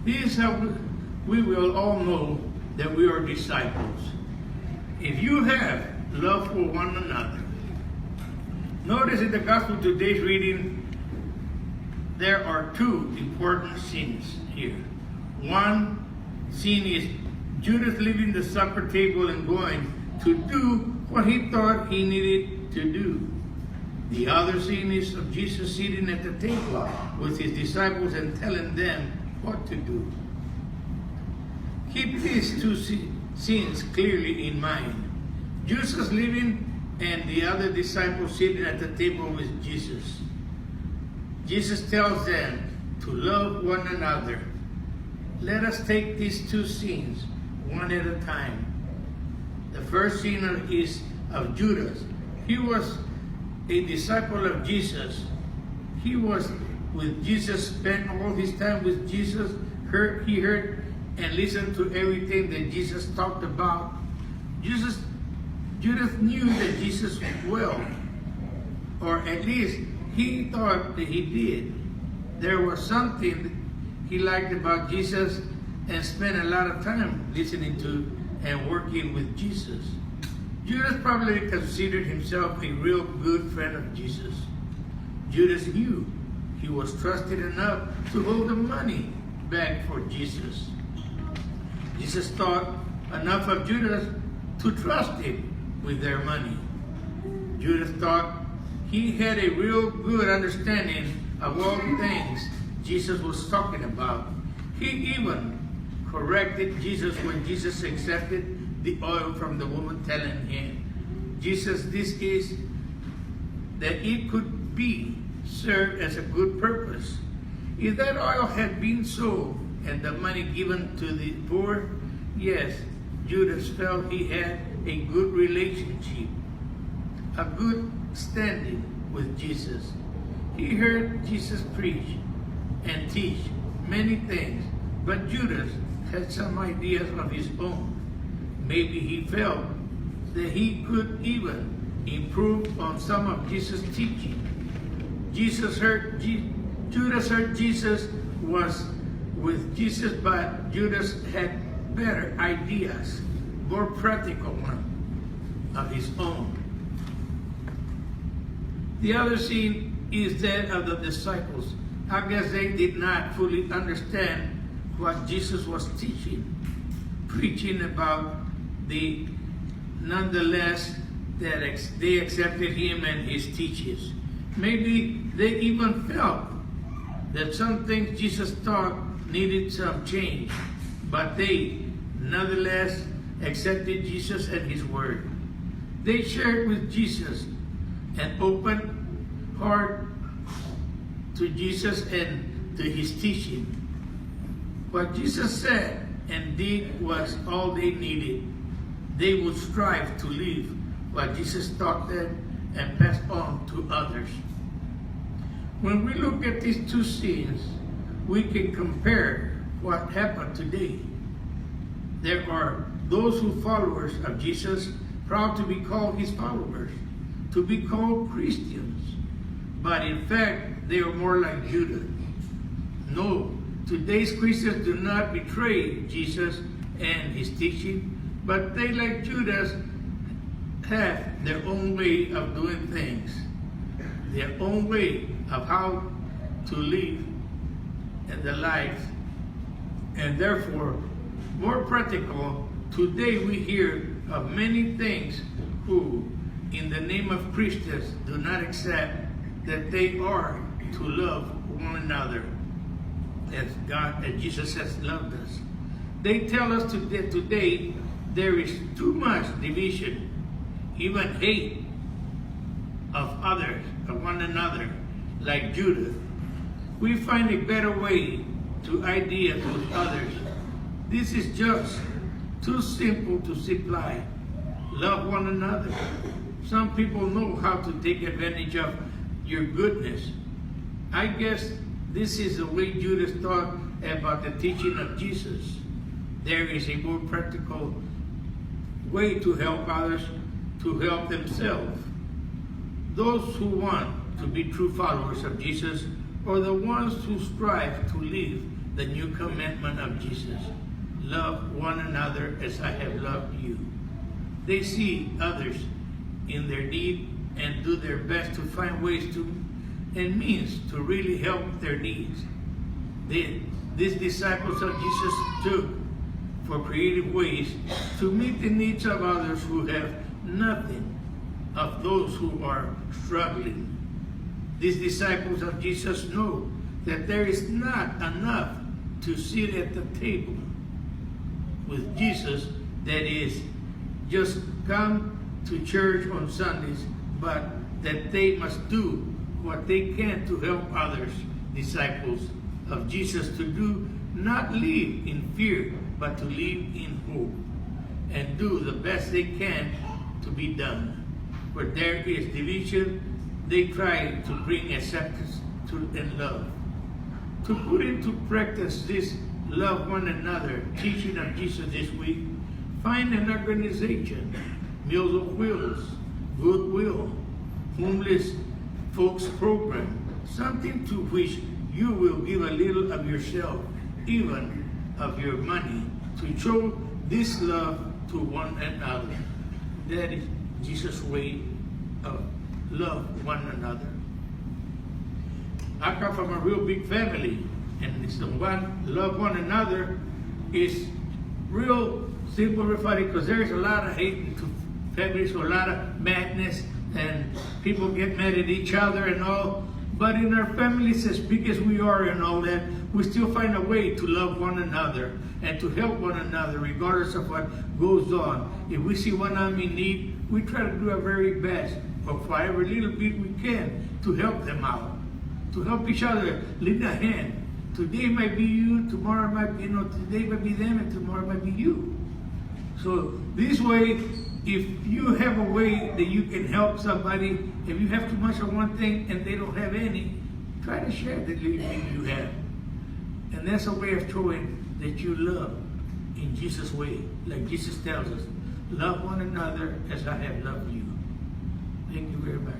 This is how we will all know that we are disciples. If you have love for one another. Notice in the gospel today's reading, there are two important scenes here. One scene is Judas leaving the supper table and going to do what he thought he needed to do. The other scene is of Jesus sitting at the table with his disciples and telling them what to do. Keep these two scenes clearly in mind. Jesus leaving and the other disciples sitting at the table with Jesus. Jesus tells them to love one another. Let us take these two scenes one at a time. The first scene is of Judas. He was a disciple of Jesus. He was with Jesus, spent all his time with Jesus. He heard and listened to everything that Jesus talked about. Judas knew that Jesus well, or at least he thought that he did. There was something he liked about Jesus and spent a lot of time listening to and working with Jesus. Judas probably considered himself a real good friend of Jesus. Judas knew he was trusted enough to hold the money back for Jesus. Jesus thought enough of Judas to trust him with their money. Judas thought he had a real good understanding of all things Jesus was talking about. He even corrected Jesus when Jesus accepted the oil from the woman, telling him, Jesus, this is that it could be served as a good purpose. If that oil had been sold and the money given to the poor, yes, Judas felt he had a good relationship, a good standing with Jesus. He heard Jesus preach and teach many things, but Judas had some ideas of his own. Maybe he felt that he could even improve on some of Jesus' teaching. Judas heard Jesus was with Jesus, but Judas had better ideas, more practical ones of his own. The other scene is that of the disciples. I guess they did not fully understand what Jesus was teaching, preaching about. Nonetheless, that they accepted him and his teachings. Maybe they even felt that some things Jesus taught needed some change, but they nonetheless accepted Jesus and his word. They shared with Jesus an open heart to Jesus and to his teaching. What Jesus said and did was all they needed. They would strive to live what Jesus taught them and pass on to others. When we look at these two scenes, we can compare what happened today. There are those who followers of Jesus, proud to be called his followers, to be called Christians. But in fact, they are more like Judas. No, today's Christians do not betray Jesus and his teaching, but they, like Judas, have their own way of doing things, their own way of how to live in their lives, and therefore more practical. Today we hear of many things who, in the name of Christians, do not accept that they are to love one another as God, as Jesus has loved us. They tell us that today there is too much division, even hate of others, of one another, like Judas. We find a better way to ideas with others. This is just too simple to supply. Love one another. Some people know how to take advantage of your goodness. I guess this is the way Judas thought about the teaching of Jesus. There is a more practical way to help others, to help themselves. Those who want to be true followers of Jesus are the ones who strive to live the new commandment of Jesus. Love one another as I have loved you. They see others in their need and do their best to find ways to and means to really help their needs. These disciples of Jesus took for creative ways to meet the needs of others who have nothing, of those who are struggling. These disciples of Jesus know that there is not enough to sit at the table with Jesus, that is, just come to church on Sundays, but that they must do what they can to help others, disciples of Jesus, to do not live in fear, but to live in hope, and do the best they can to be done. Where there is division, they try to bring acceptance to and love. To put into practice this love one another teaching of Jesus this week, find an organization, Meals on Wheels, Goodwill, Homeless Folks Program, something to which you will give a little of yourself, even of your money, to show this love to one another. That is Jesus' way of love one another. I come from a real big family, and it's the one love one another is real simple, real funny, because there's a lot of hate into families, a lot of madness, and people get mad at each other and all. But in our families, as big as we are and all that, we still find a way to love one another and to help one another regardless of what goes on. If we see one of them in need, we try to do our very best, or for every little bit we can, to help them out, to help each other, lend a hand. Today might be you, tomorrow might be, today might be them, and tomorrow might be you. So this way, if you have a way that you can help somebody, if you have too much of one thing and they don't have any, try to share the little thing you have. And that's a way of showing that you love in Jesus' way, like Jesus tells us, love one another as I have loved you. Thank you very much.